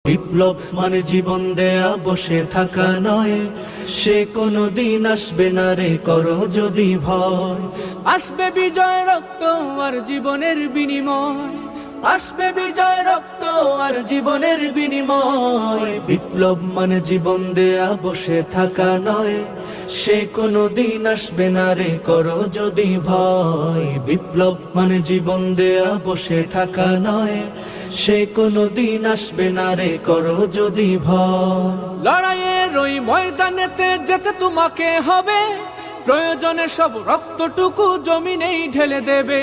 বিপ্লব মানে জীবন দেয়া বসে থাকা নয়, সে কোনো দিন আসবে না রে করো যদি ভয়। আসবে বিজয় রক্ত আর জীবনের বিনিময়, আসবে বিজয় রক্ত আর জীবনের বিনিময়। বিপ্লব মানে জীবন দেয়া বসে থাকা নয়, সে কোনো দিন আসবে না রে করো যদি ভয়। বিপ্লব মানে জীবন দেয়া বসে থাকা নয়, সে কোনো দিন আসবে না রে করো যদি ভয়। লড়াইয়ের ওই ময়দানেতে যেতে তোমাকে হবে, প্রয়োজনে সব রক্তটুকু জমিনেই ঢেলে দেবে।